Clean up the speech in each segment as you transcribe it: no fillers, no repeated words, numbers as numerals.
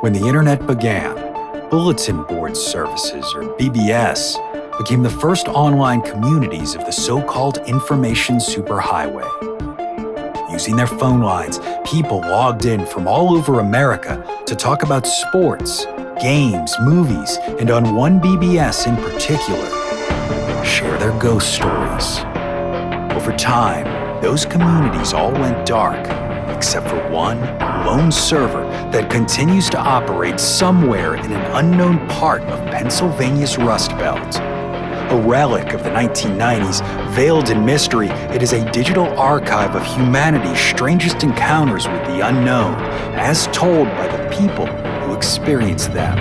When the internet began, bulletin board services, or BBS, became the first online communities of the so-called information superhighway. Using their phone lines, people logged in from all over America to talk about sports, games, movies, and on one BBS in particular, share their ghost stories. Over time, those communities all went dark, except for one lone server that continues to operate somewhere in an unknown part of Pennsylvania's Rust Belt. A relic of the 1990s, veiled in mystery, it is a digital archive of humanity's strangest encounters with the unknown, as told by the people who experienced them.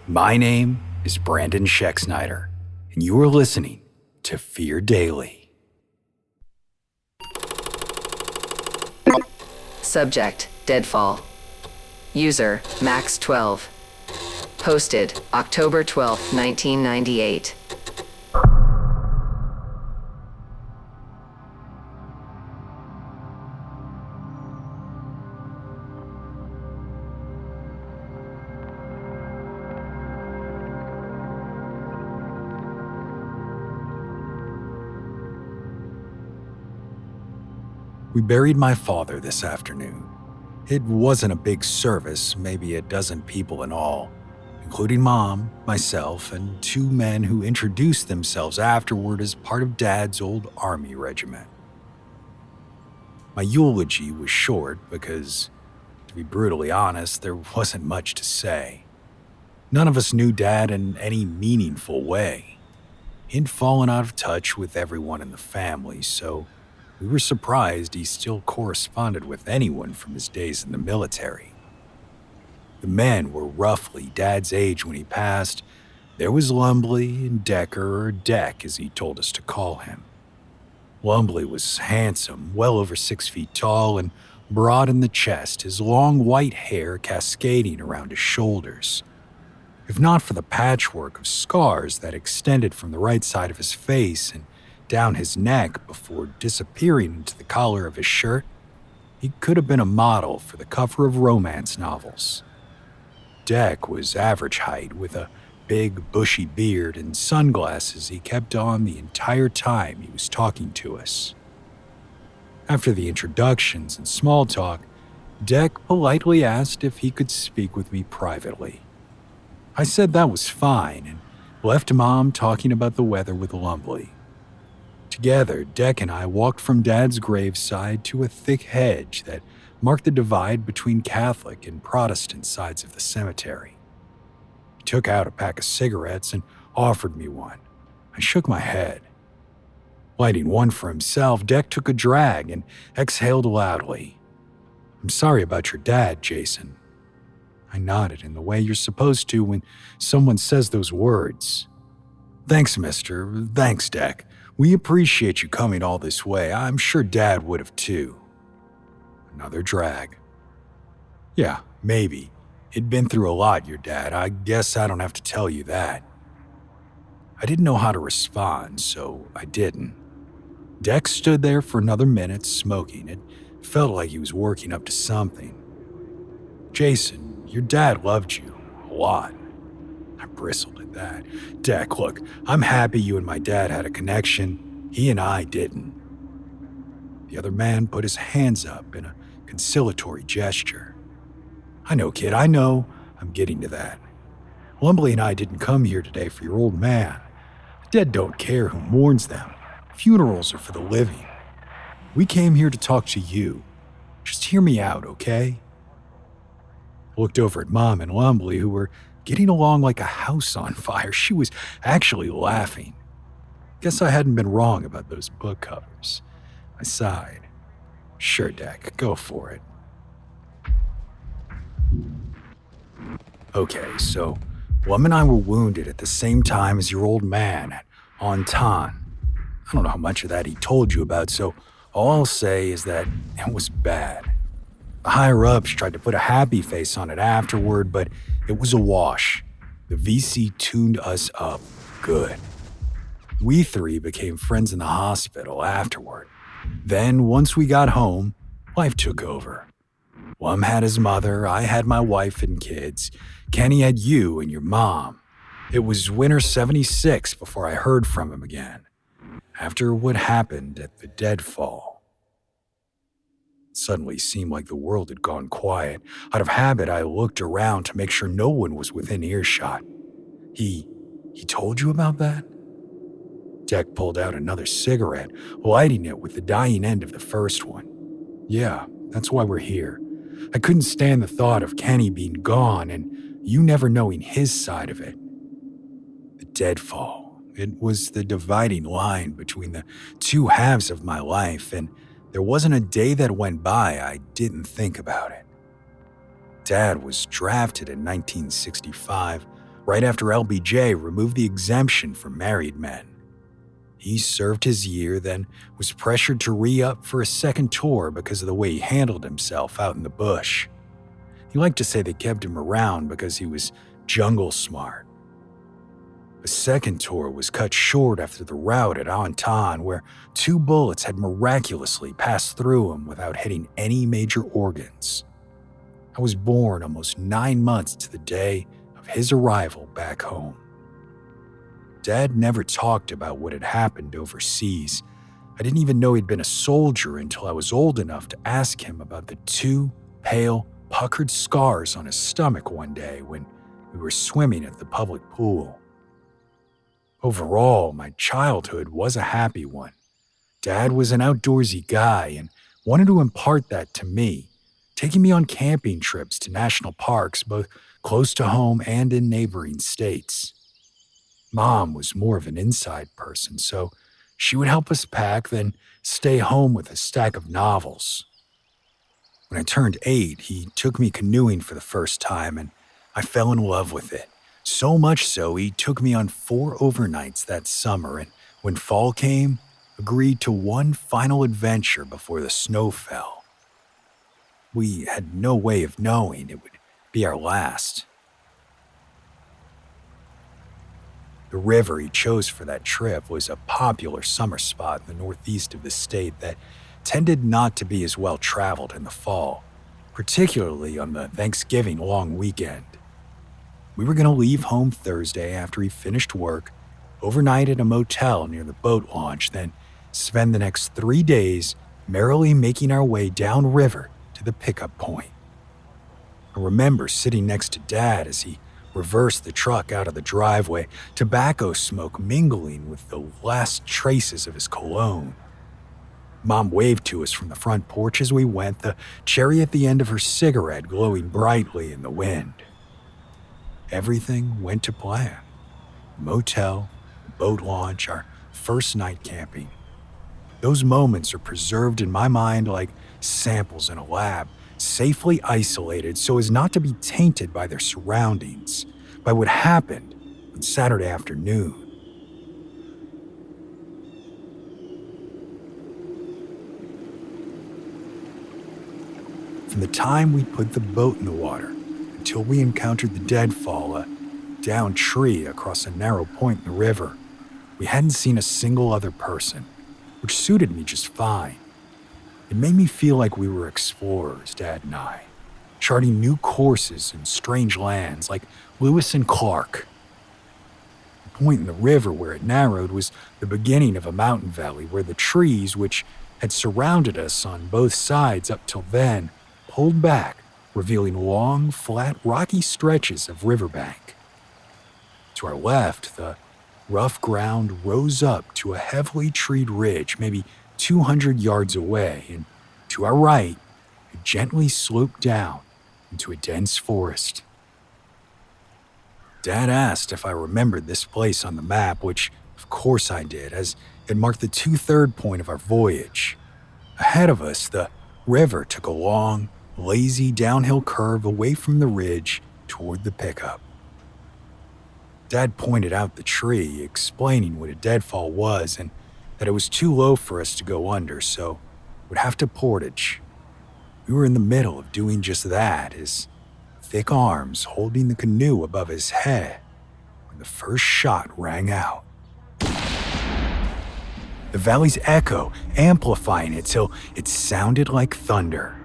My name is Brandon Schexnayder, and you are listening to Fear Daily. Subject, Deadfall. User, Max12. Posted, October 12, 1998. We buried my father this afternoon. It wasn't a big service, maybe a dozen people in all, including Mom, myself, and two men who introduced themselves afterward as part of Dad's old Army regiment. My eulogy was short because, to be brutally honest, there wasn't much to say. None of us knew Dad in any meaningful way. He'd fallen out of touch with everyone in the family, so we were surprised he still corresponded with anyone from his days in the military. The men were roughly Dad's age when he passed. There was Lumbley and Decker, or Deck as he told us to call him. Lumbley was handsome, well over 6 feet tall and broad in the chest, his long white hair cascading around his shoulders. If not for the patchwork of scars that extended from the right side of his face and down his neck before disappearing into the collar of his shirt, he could have been a model for the cover of romance novels. Deck was average height with a big, bushy beard and sunglasses he kept on the entire time he was talking to us. After the introductions and small talk, Deck politely asked if he could speak with me privately. I said that was fine and left Mom talking about the weather with Lumbley. Together, Deck and I walked from Dad's graveside to a thick hedge that marked the divide between Catholic and Protestant sides of the cemetery. He took out a pack of cigarettes and offered me one. I shook my head. Lighting one for himself, Deck took a drag and exhaled loudly. "I'm sorry about your dad, Jason." I nodded in the way you're supposed to when someone says those words. "Thanks, mister. Thanks, Deck. We appreciate you coming all this way. I'm sure Dad would have too." Another drag. "Yeah, maybe. He'd been through a lot, your dad. I guess I don't have to tell you that." I didn't know how to respond, so I didn't. Dex stood there for another minute smoking. It felt like he was working up to something. "Jason, your dad loved you a lot." I bristled at that. "Deck, look, I'm happy you and my dad had a connection. He and I didn't." The other man put his hands up in a conciliatory gesture. "I know, kid, I know. I'm getting to that. Lumbley and I didn't come here today for your old man. The dead don't care who mourns them. Funerals are for the living. We came here to talk to you. Just hear me out, okay?" I looked over at Mom and Lumbley, who were getting along like a house on fire. She was actually laughing. Guess I hadn't been wrong about those book covers. I sighed. "Sure, Deck, go for it." "Okay, so Lum and I were wounded at the same time as your old man at Anton. I don't know how much of that he told you about, so all I'll say is that it was bad. The higher-ups tried to put a happy face on it afterward, but it was a wash. The VC tuned us up good. We three became friends in the hospital afterward. Then, once we got home, life took over. Lum had his mother, I had my wife and kids. Kenny had you and your mom. It was winter 76 before I heard from him again, after what happened at the Deadfall. It suddenly seemed like the world had gone quiet. Out of habit, I looked around to make sure no one was within earshot. He told you about that? Deck pulled out another cigarette, lighting it with the dying end of the first one. Yeah, that's why we're here. I couldn't stand the thought of Kenny being gone and you never knowing his side of it. The Deadfall. It was the dividing line between the two halves of my life, and there wasn't a day that went by I didn't think about it. Dad was drafted in 1965, right after LBJ removed the exemption for married men. He served his year, then was pressured to re-up for a second tour because of the way he handled himself out in the bush. He liked to say they kept him around because he was jungle smart. The second tour was cut short after the rout at Anton, where 2 bullets had miraculously passed through him without hitting any major organs. I was born almost 9 months to the day of his arrival back home. Dad never talked about what had happened overseas. I didn't even know he'd been a soldier until I was old enough to ask him about the 2 pale, puckered scars on his stomach one day when we were swimming at the public pool. Overall, my childhood was a happy one. Dad was an outdoorsy guy and wanted to impart that to me, taking me on camping trips to national parks both close to home and in neighboring states. Mom was more of an inside person, so she would help us pack, then stay home with a stack of novels. When I turned 8, he took me canoeing for the first time, and I fell in love with it. So much so, he took me on 4 overnights that summer, and when fall came, agreed to one final adventure before the snow fell. We had no way of knowing it would be our last. The river he chose for that trip was a popular summer spot in the northeast of the state that tended not to be as well traveled in the fall, particularly on the Thanksgiving long weekend. We were going to leave home Thursday after he finished work, overnight at a motel near the boat launch, then spend the next 3 days merrily making our way downriver to the pickup point. I remember sitting next to Dad as he reversed the truck out of the driveway, tobacco smoke mingling with the last traces of his cologne. Mom waved to us from the front porch as we went, the cherry at the end of her cigarette glowing brightly in the wind. Everything went to plan. Motel, boat launch, our first night camping. Those moments are preserved in my mind like samples in a lab, safely isolated so as not to be tainted by their surroundings, by what happened on Saturday afternoon. From the time we put the boat in the water until we encountered the Deadfall, a downed tree across a narrow point in the river, we hadn't seen a single other person, which suited me just fine. It made me feel like we were explorers, Dad and I, charting new courses in strange lands like Lewis and Clark. The point in the river where it narrowed was the beginning of a mountain valley where the trees, which had surrounded us on both sides up till then, pulled back, revealing long, flat, rocky stretches of riverbank. To our left, the rough ground rose up to a heavily treed ridge maybe 200 yards away, and to our right, it gently sloped down into a dense forest. Dad asked if I remembered this place on the map, which of course I did, as it marked the 2/3 point of our voyage. Ahead of us, the river took a long, lazy downhill curve away from the ridge toward the pickup. Dad pointed out the tree, explaining what a deadfall was and that it was too low for us to go under, so we'd have to portage. We were in the middle of doing just that, his thick arms holding the canoe above his head, when the first shot rang out. The valley's echo amplifying it till it sounded like thunder.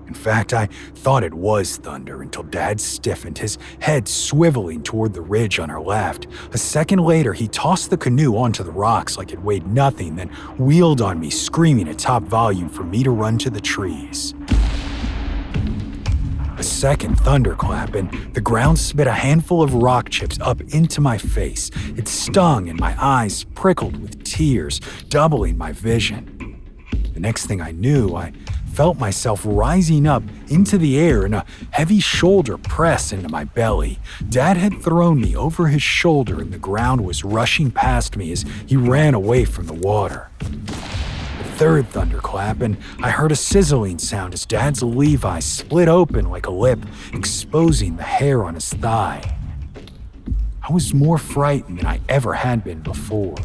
And In fact, I thought it was thunder until Dad stiffened, his head swiveling toward the ridge on our left. A second later, he tossed the canoe onto the rocks like it weighed nothing, then wheeled on me, screaming at top volume for me to run to the trees. A second thunderclap, and the ground spit a handful of rock chips up into my face. It stung, and my eyes prickled with tears, doubling my vision. The next thing I knew, I felt myself rising up into the air and a heavy shoulder press into my belly. Dad had thrown me over his shoulder, and the ground was rushing past me as he ran away from the water. Third thunderclap, and I heard a sizzling sound as Dad's Levi split open like a lip, exposing the hair on his thigh. I was more frightened than I ever had been before.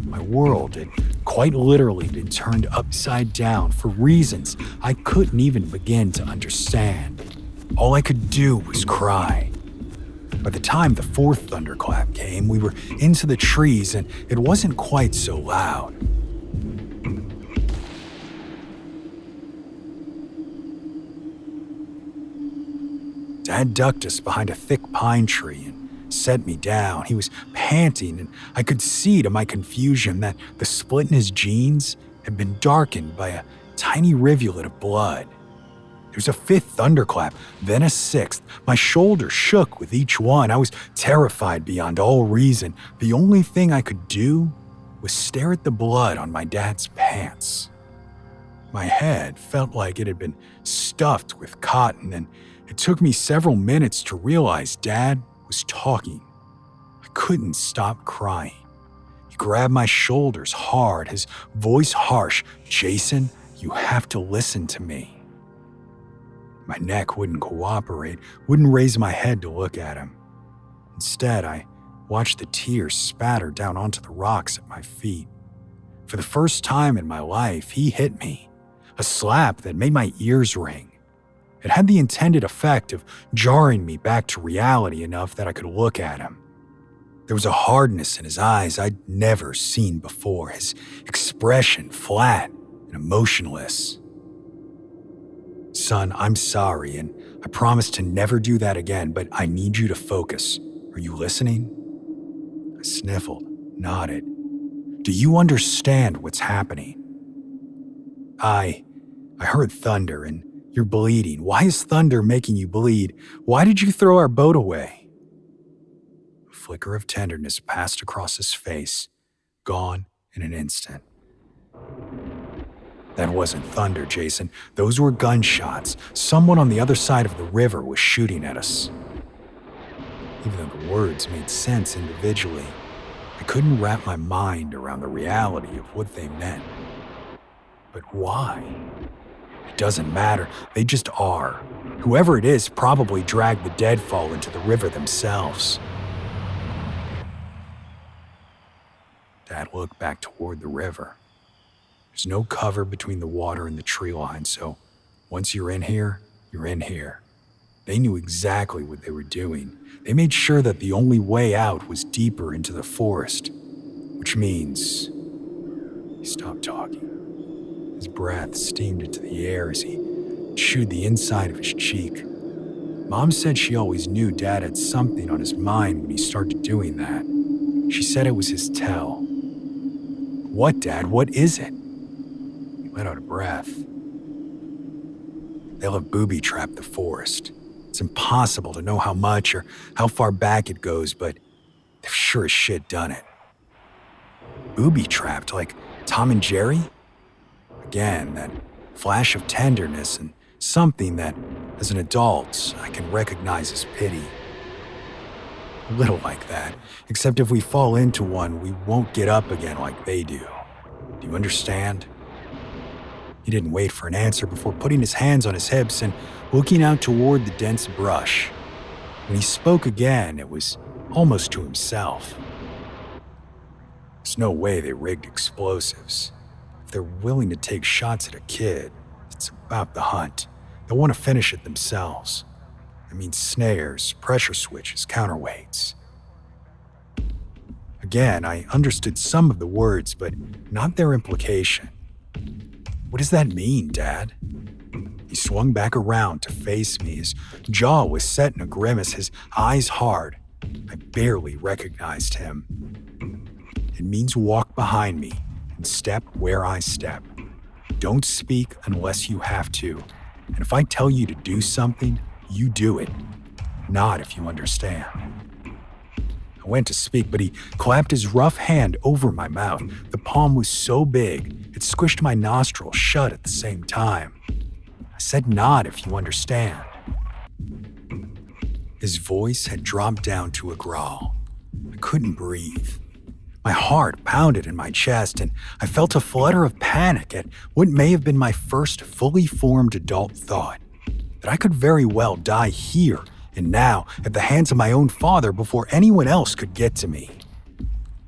My world had quite literally been turned upside down for reasons I couldn't even begin to understand. All I could do was cry. By the time the fourth thunderclap came, we were into the trees, and it wasn't quite so loud. Dad ducked us behind a thick pine tree and set me down. He was panting, and I could see to my confusion that the split in his jeans had been darkened by a tiny rivulet of blood. There was a fifth thunderclap, then a sixth. My shoulders shook with each one. I was terrified beyond all reason. The only thing I could do was stare at the blood on my dad's pants. My head felt like it had been stuffed with cotton, and it took me several minutes to realize Dad was talking. I couldn't stop crying. He grabbed my shoulders hard, his voice harsh. "Jason, you have to listen to me." My neck wouldn't cooperate, wouldn't raise my head to look at him. Instead, I watched the tears spatter down onto the rocks at my feet. For the first time in my life, he hit me. A slap that made my ears ring. It had the intended effect of jarring me back to reality enough that I could look at him. There was a hardness in his eyes I'd never seen before, his expression flat and emotionless. "Son, I'm sorry, and I promise to never do that again, but I need you to focus. Are you listening?" I sniffled, nodded. "Do you understand what's happening?" I heard thunder, and you're bleeding. Why is thunder making you bleed? Why did you throw our boat away?" A flicker of tenderness passed across his face, gone in an instant. "That wasn't thunder, Jason. Those were gunshots. Someone on the other side of the river was shooting at us." Even though the words made sense individually, I couldn't wrap my mind around the reality of what they meant. But why? It doesn't matter. They just are. Whoever it is probably dragged the Deadfall into the river themselves. Dad looked back toward the river. There's no cover between the water and the tree line, so once you're in here, you're in here. They knew exactly what they were doing. They made sure that the only way out was deeper into the forest, which means... He stopped talking. His breath steamed into the air as he chewed the inside of his cheek. Mom said she always knew Dad had something on his mind when he started doing that. She said it was his tell. "What, Dad? What is it?" He let out a breath. "They'll have booby-trapped the forest. It's impossible to know how much or how far back it goes, but they've sure as shit done it." Booby-trapped, like Tom and Jerry? Again, that flash of tenderness and something that, as an adult, I can recognize as pity. A little like that, except if we fall into one, we won't get up again like they do. Do you understand? He didn't wait for an answer before putting his hands on his hips and looking out toward the dense brush. When he spoke again, it was almost to himself. There's no way they rigged explosives. If they're willing to take shots at a kid, it's about the hunt. They'll want to finish it themselves. That means snares, pressure switches, counterweights. Again, I understood some of the words, but not their implication. What does that mean, Dad? He swung back around to face me. His jaw was set in a grimace, his eyes hard. I barely recognized him. It means walk behind me and step where I step. Don't speak unless you have to. And if I tell you to do something, you do it. Not if you understand. I went to speak, but he clapped his rough hand over my mouth. The palm was so big, it squished my nostrils shut at the same time. I said not if you understand. His voice had dropped down to a growl. I couldn't breathe. My heart pounded in my chest, and I felt a flutter of panic at what may have been my first fully formed adult thought, that I could very well die here and now at the hands of my own father before anyone else could get to me.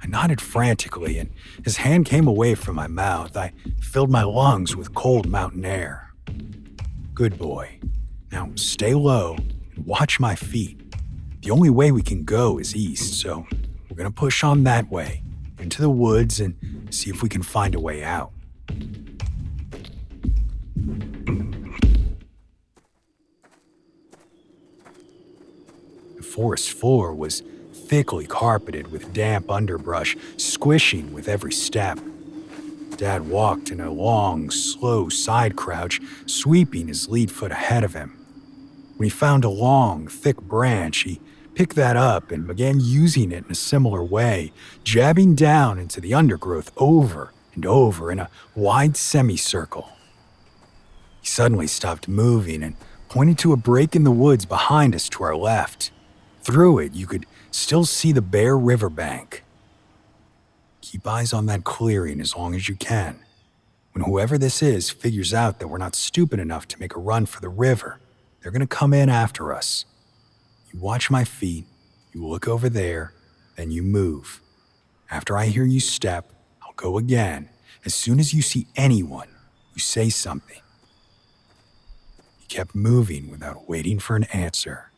I nodded frantically, and his hand came away from my mouth. I filled my lungs with cold mountain air. Good boy. Now stay low and watch my feet. The only way we can go is east, so we're going to push on that way, into the woods, and see if we can find a way out. The forest floor was thickly carpeted with damp underbrush, squishing with every step. Dad walked in a long, slow side crouch, sweeping his lead foot ahead of him. When he found a long, thick branch, he picked that up and began using it in a similar way, jabbing down into the undergrowth over and over in a wide semicircle. He suddenly stopped moving and pointed to a break in the woods behind us to our left. Through it, you could still see the bare riverbank. Keep eyes on that clearing as long as you can. When whoever this is figures out that we're not stupid enough to make a run for the river, they're going to come in after us. You watch my feet, you look over there, then you move. After I hear you step, I'll go again. As soon as you see anyone, you say something. He kept moving without waiting for an answer.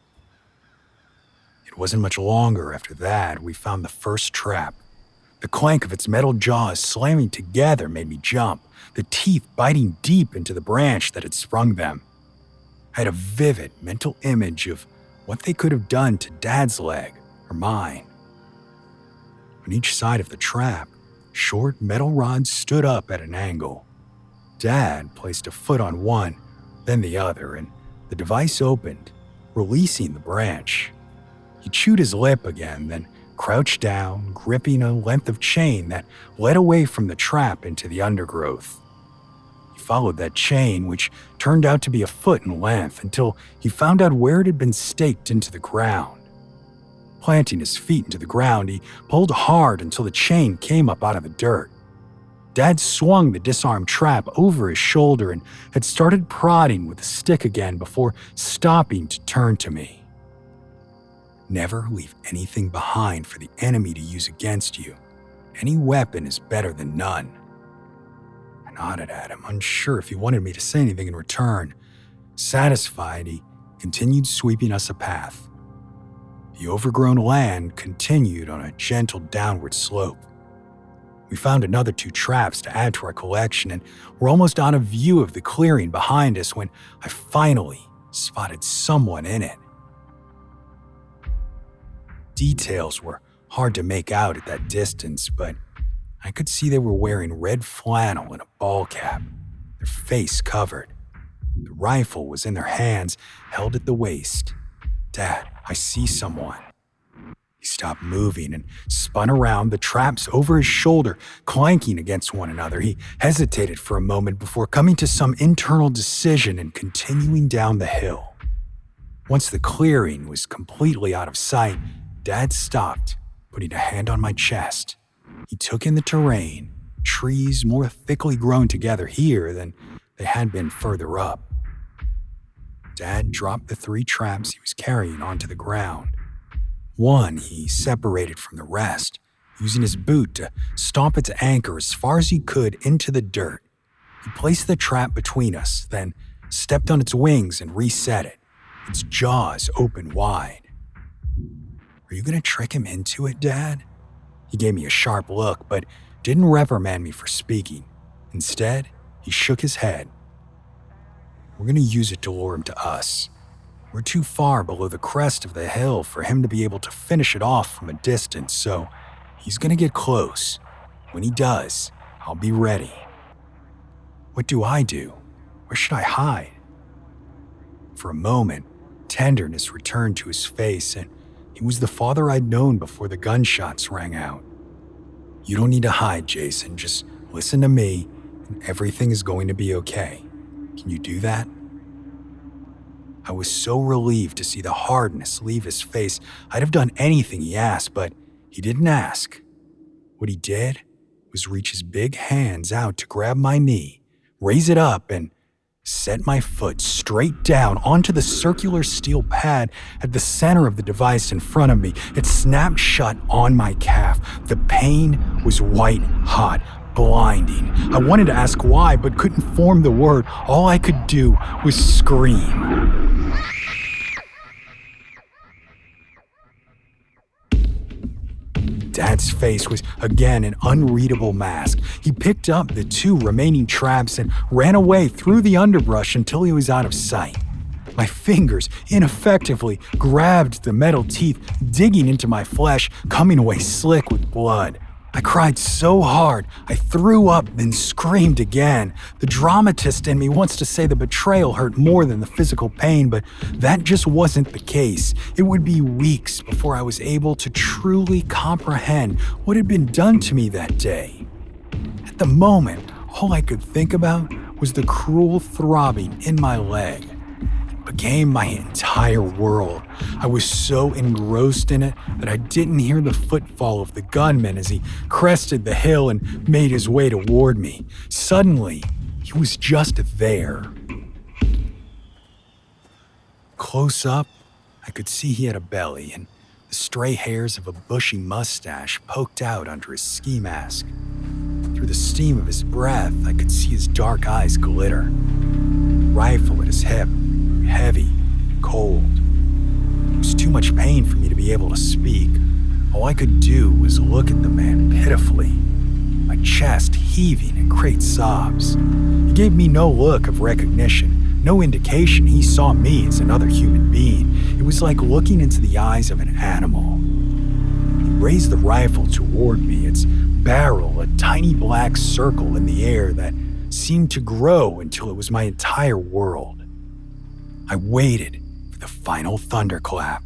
It wasn't much longer after that we found the first trap. The clank of its metal jaws slamming together made me jump, the teeth biting deep into the branch that had sprung them. I had a vivid mental image of what they could have done to Dad's leg or mine. On each side of the trap, short metal rods stood up at an angle. Dad placed a foot on one, then the other, and the device opened, releasing the branch. He chewed his lip again, then crouched down, gripping a length of chain that led away from the trap into the undergrowth. He followed that chain, which turned out to be a foot in length, until he found out where it had been staked into the ground. Planting his feet into the ground, he pulled hard until the chain came up out of the dirt. Dad swung the disarmed trap over his shoulder and had started prodding with the stick again before stopping to turn to me. Never leave anything behind for the enemy to use against you. Any weapon is better than none. I nodded at him, unsure if he wanted me to say anything in return. Satisfied, he continued sweeping us a path. The overgrown land continued on a gentle downward slope. We found another 2 traps to add to our collection and were almost out of view of the clearing behind us when I finally spotted someone in it. Details were hard to make out at that distance, but I could see they were wearing red flannel and a ball cap, their face covered. The rifle was in their hands, held at the waist. Dad, I see someone. He stopped moving and spun around, the traps over his shoulder, clanking against one another. He hesitated for a moment before coming to some internal decision and continuing down the hill. Once the clearing was completely out of sight, Dad stopped, putting a hand on my chest. He took in the terrain, trees more thickly grown together here than they had been further up. Dad dropped the 3 traps he was carrying onto the ground. One he separated from the rest, using his boot to stomp its anchor as far as he could into the dirt. He placed the trap between us, then stepped on its wings and reset it, its jaws open wide. Are you going to trick him into it, Dad? He gave me a sharp look, but didn't reprimand me for speaking. Instead, He shook his head. "We're going to use it to lure him to us. We're too far below the crest of the hill for him to be able to finish it off from a distance, so he's going to get close. When he does, I'll be ready." What do I do? Where should I hide? For a moment, tenderness returned to his face, and he was the father I'd known before the gunshots rang out. "You don't need to hide, Jason. Just listen to me, and everything is going to be okay. Can you do that?" I was so relieved to see the hardness leave his face. I'd have done anything he asked, but he didn't ask. What he did was reach his big hands out to grab my knee, raise it up, and set my foot straight down onto the circular steel pad at the center of the device in front of me. It snapped shut on my calf. The pain was white hot, blinding. I wanted to ask why, but couldn't form the word. All I could do was scream. Dad's face was again an unreadable mask. He picked up the 2 remaining traps and ran away through the underbrush until he was out of sight. My fingers ineffectively grabbed the metal teeth, digging into my flesh, coming away slick with blood. I cried so hard, I threw up, then screamed again. The dramatist in me wants to say the betrayal hurt more than the physical pain, but that just wasn't the case. It would be weeks before I was able to truly comprehend what had been done to me that day. At the moment, all I could think about was the cruel throbbing in my leg. It became my entire world. I was so engrossed in it that I didn't hear the footfall of the gunman as he crested the hill and made his way toward me. Suddenly, he was just there. Close up, I could see he had a belly, and the stray hairs of a bushy mustache poked out under his ski mask. Through the steam of his breath, I could see his dark eyes glitter. Rifle at his hip, heavy, cold. It was too much pain for me to be able to speak. All I could do was look at the man pitifully, my chest heaving in great sobs. He gave me no look of recognition, no indication he saw me as another human being. It was like looking into the eyes of an animal. He raised the rifle toward me, its barrel a tiny black circle in the air that seemed to grow until it was my entire world. I waited for the final thunderclap.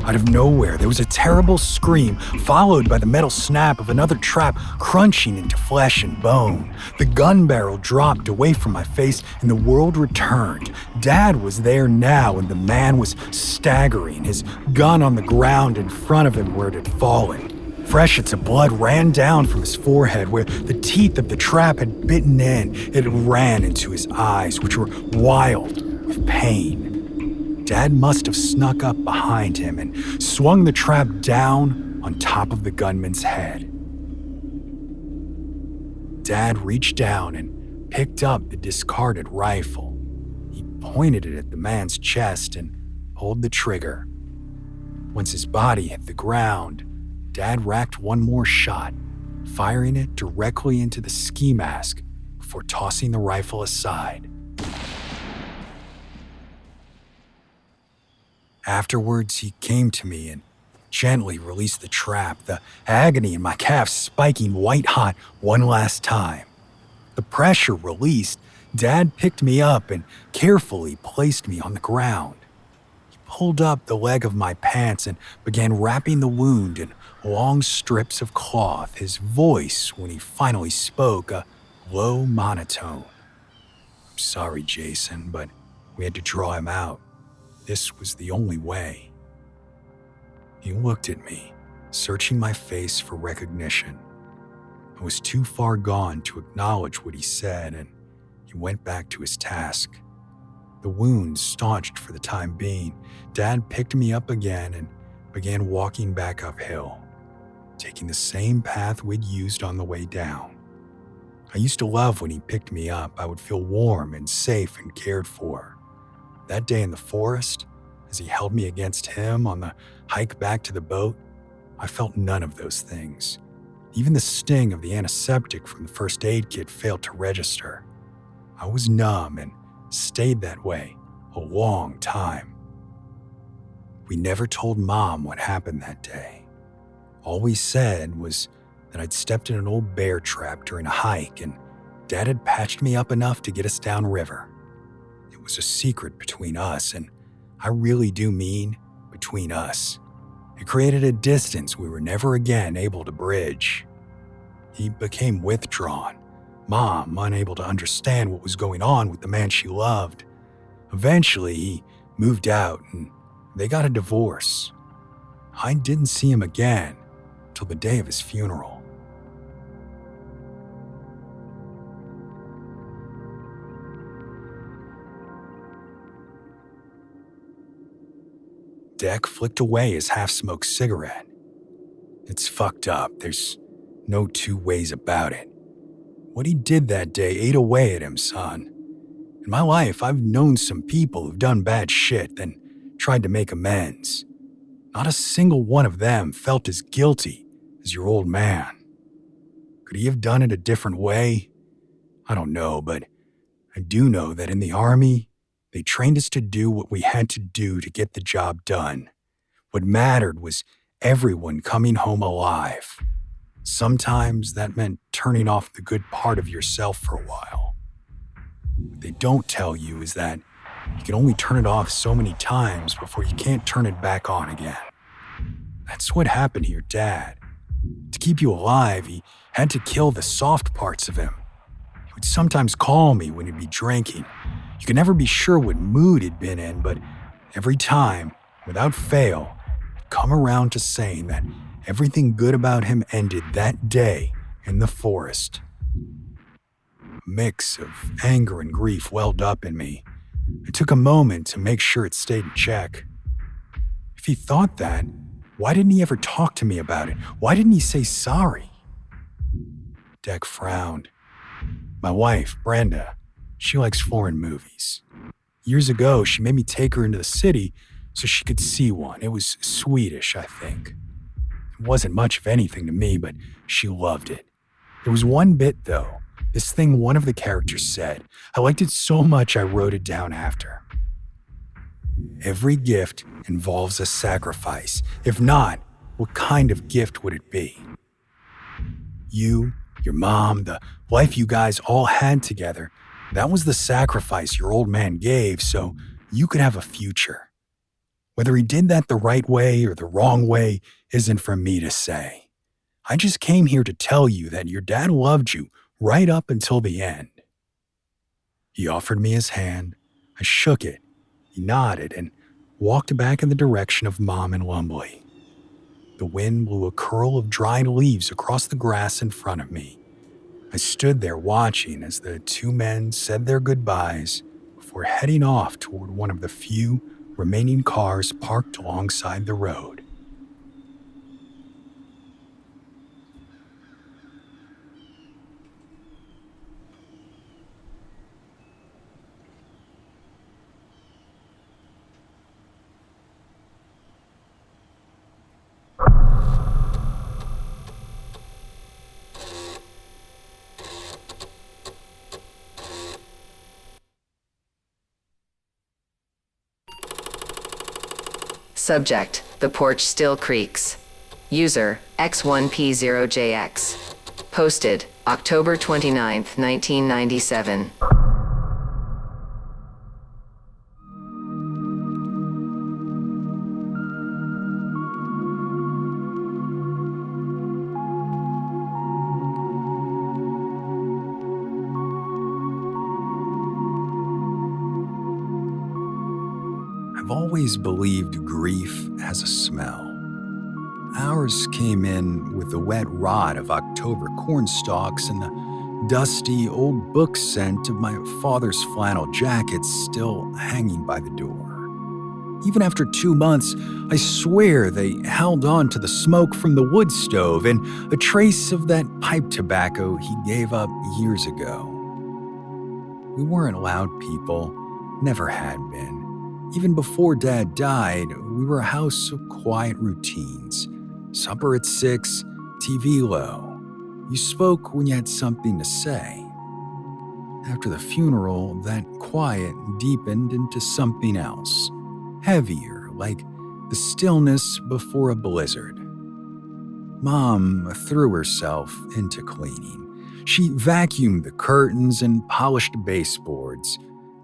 Out of nowhere, there was a terrible scream, followed by the metal snap of another trap crunching into flesh and bone. The gun barrel dropped away from my face, and the world returned. Dad was there now, and the man was staggering, his gun on the ground in front of him where it had fallen. Freshets of blood ran down from his forehead where the teeth of the trap had bitten in. It ran into his eyes, which were wild with pain. Dad must have snuck up behind him and swung the trap down on top of the gunman's head. Dad reached down and picked up the discarded rifle. He pointed it at the man's chest and pulled the trigger. Once his body hit the ground, Dad racked one more shot, firing it directly into the ski mask before tossing the rifle aside. Afterwards, he came to me and gently released the trap, the agony in my calf spiking white-hot one last time. The pressure released, Dad picked me up and carefully placed me on the ground. He pulled up the leg of my pants and began wrapping the wound in long strips of cloth, his voice, when he finally spoke, a low monotone. "I'm sorry, Jason, but we had to draw him out. This was the only way." He looked at me, searching my face for recognition. I was too far gone to acknowledge what he said, and he went back to his task. The wound staunched for the time being. Dad picked me up again and began walking back uphill, taking the same path we'd used on the way down. I used to love when he picked me up. I would feel warm and safe and cared for. That day in the forest, as he held me against him on the hike back to the boat, I felt none of those things. Even the sting of the antiseptic from the first aid kit failed to register. I was numb and stayed that way a long time. We never told Mom what happened that day. All we said was that I'd stepped in an old bear trap during a hike and Dad had patched me up enough to get us downriver. It was a secret between us, and I really do mean between us. It created a distance we were never again able to bridge. He became withdrawn, Mom unable to understand what was going on with the man she loved. Eventually, he moved out and they got a divorce. I didn't see him again till the day of his funeral. Deck flicked away his half-smoked cigarette. It's fucked up. There's no two ways about it. What he did that day ate away at him, son. In my life, I've known some people who've done bad shit, then tried to make amends. Not a single one of them felt as guilty as your old man. Could he have done it a different way? I don't know, but I do know that in the Army, they trained us to do what we had to do to get the job done. What mattered was everyone coming home alive. Sometimes that meant turning off the good part of yourself for a while. What they don't tell you is that you can only turn it off so many times before you can't turn it back on again. That's what happened to your dad. To keep you alive, he had to kill the soft parts of him. He would sometimes call me when he'd be drinking. You could never be sure what mood he'd been in, but every time, without fail, he'd come around to saying that everything good about him ended that day in the forest. A mix of anger and grief welled up in me. I took a moment to make sure it stayed in check. If he thought that, why didn't he ever talk to me about it? Why didn't he say sorry? Deck frowned. My wife, Brenda, she likes foreign movies. Years ago, she made me take her into the city so she could see one. It was Swedish, I think. It wasn't much of anything to me, but she loved it. There was one bit, though, this thing one of the characters said. I liked it so much I wrote it down after. Every gift involves a sacrifice. If not, what kind of gift would it be? You, your mom, the life you guys all had together, that was the sacrifice your old man gave so you could have a future. Whether he did that the right way or the wrong way isn't for me to say. I just came here to tell you that your dad loved you right up until the end. He offered me his hand. I shook it. He nodded and walked back in the direction of Mom and Lumley. The wind blew a curl of dried leaves across the grass in front of me. I stood there watching as the two men said their goodbyes before heading off toward one of the few remaining cars parked alongside the road. Subject: The Porch Still Creaks. User: X1P0JX. Posted October 29th, 1997. I've always believed grief has a smell. Ours came in with the wet rot of October cornstalks and the dusty old book scent of my father's flannel jackets still hanging by the door. Even after 2 months, I swear they held on to the smoke from the wood stove and a trace of that pipe tobacco he gave up years ago. We weren't loud people, never had been. Even before Dad died, we were a house of quiet routines. Supper at 6, TV low. You spoke when you had something to say. After the funeral, that quiet deepened into something else, heavier, like the stillness before a blizzard. Mom threw herself into cleaning. She vacuumed the curtains and polished baseboards.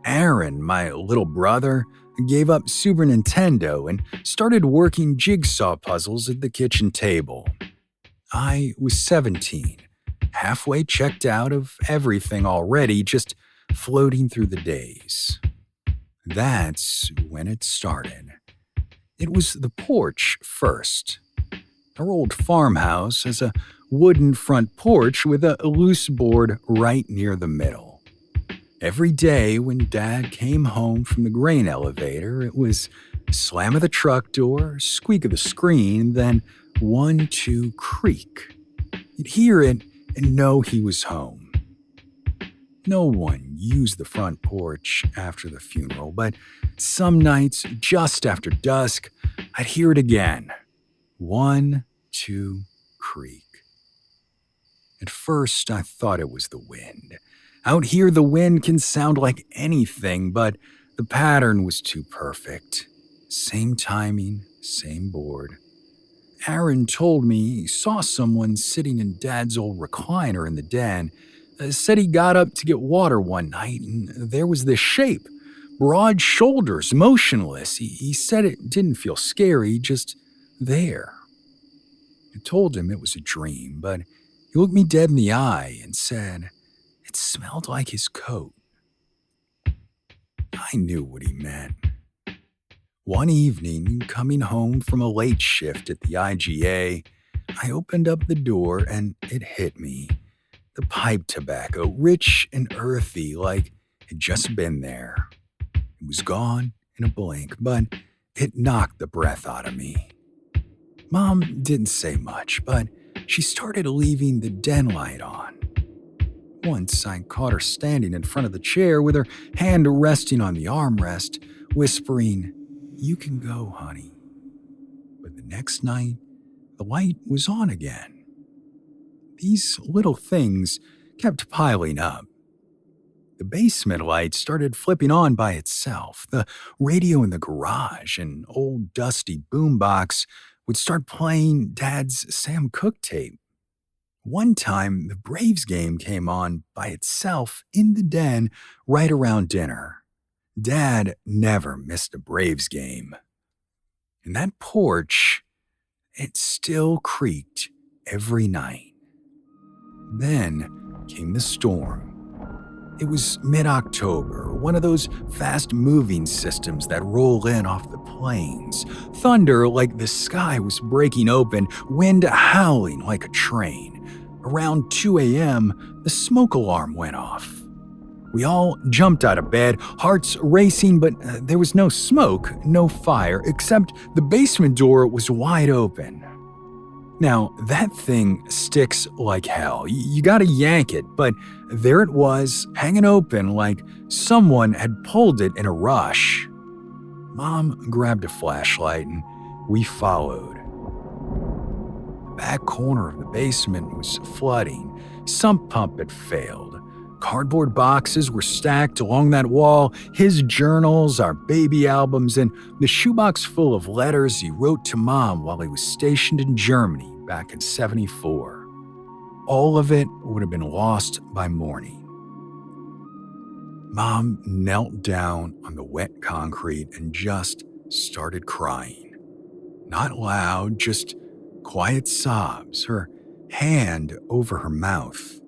Aaron, my little brother, gave up Super Nintendo and started working jigsaw puzzles at the kitchen table. I was 17, halfway checked out of everything already, just floating through the days. That's when it started. It was the porch first. Our old farmhouse has a wooden front porch with a loose board right near the middle. Every day when Dad came home from the grain elevator, it was slam of the truck door, squeak of the screen, then 1, 2, creak. You'd hear it and know he was home. No one used the front porch after the funeral, but some nights, just after dusk, I'd hear it again. 1, 2, creak. At first, I thought it was the wind. Out here, the wind can sound like anything, but the pattern was too perfect. Same timing, same board. Aaron told me he saw someone sitting in Dad's old recliner in the den. Said he got up to get water one night, and there was this shape. Broad shoulders, motionless. He said it didn't feel scary, just there. I told him it was a dream, but he looked me dead in the eye and said it smelled like his coat. I knew what he meant. One evening, coming home from a late shift at the IGA, I opened up the door and it hit me. The pipe tobacco, rich and earthy, like it just been there. It was gone in a blink, but it knocked the breath out of me. Mom didn't say much, but she started leaving the den light on. Once I caught her standing in front of the chair with her hand resting on the armrest, whispering, "You can go, honey." But the next night, the light was on again. These little things kept piling up. The basement light started flipping on by itself. The radio in the garage, an old dusty boombox, would start playing Dad's Sam Cooke tape. One time, the Braves game came on by itself in the den right around dinner. Dad never missed a Braves game. And that porch, it still creaked every night. Then came the storm. It was mid-October, one of those fast-moving systems that roll in off the plains. Thunder like the sky was breaking open, wind howling like a train. Around 2 a.m., the smoke alarm went off. We all jumped out of bed, hearts racing, but there was no smoke, no fire, except the basement door was wide open. Now, that thing sticks like hell. You gotta yank it, but there it was, hanging open like someone had pulled it in a rush. Mom grabbed a flashlight and we followed. The back corner of the basement was flooding. Sump pump had failed. Cardboard boxes were stacked along that wall, his journals, our baby albums, and the shoebox full of letters he wrote to Mom while he was stationed in Germany back in '74. All of it would have been lost by morning. Mom knelt down on the wet concrete and just started crying. Not loud, just quiet sobs, her hand over her mouth.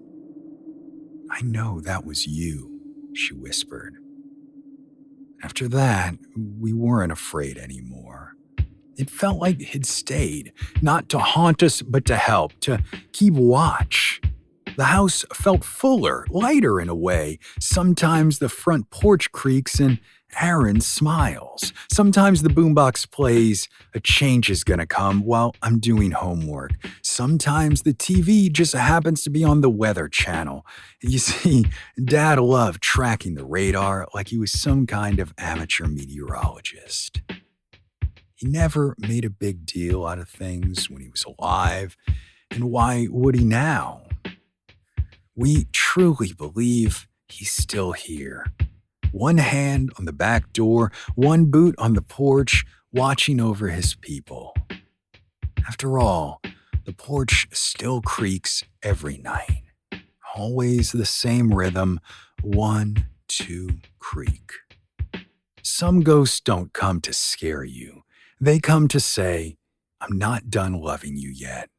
"I know that was you," she whispered. After that, we weren't afraid anymore. It felt like it had stayed, not to haunt us, but to help, to keep watch. The house felt fuller, lighter in a way. Sometimes the front porch creaks and Aaron smiles. Sometimes the boombox plays "A Change Is Gonna Come" while I'm doing homework. Sometimes the TV just happens to be on the Weather Channel. You see, Dad loved tracking the radar like he was some kind of amateur meteorologist. He never made a big deal out of things when he was alive, and why would he now? We truly believe he's still here. One hand on the back door, one boot on the porch, watching over his people. After all, the porch still creaks every night. Always the same rhythm, 1, 2, creak. Some ghosts don't come to scare you. They come to say, I'm not done loving you yet.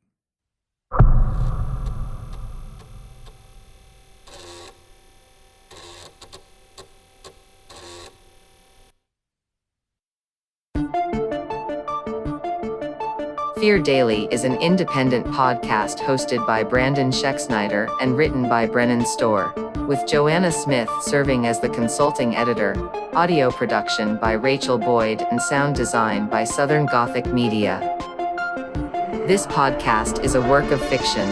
Fear Daily is an independent podcast hosted by Brandon Schexnayder and written by Brennan Storr, with Joanna Smith serving as the consulting editor, audio production by Rachel Boyd and sound design by Southern Gothic Media. This podcast is a work of fiction.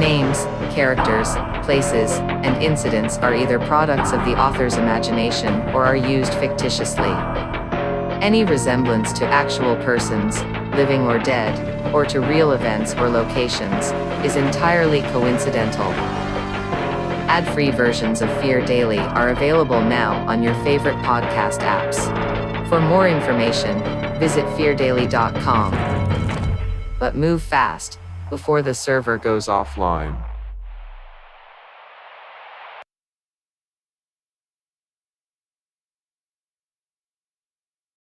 Names, characters, places, and incidents are either products of the author's imagination or are used fictitiously. Any resemblance to actual persons, living or dead, or to real events or locations, is entirely coincidental. Ad-free versions of Fear Daily are available now on your favorite podcast apps. For more information, visit feardaily.com. But move fast, before the server goes offline.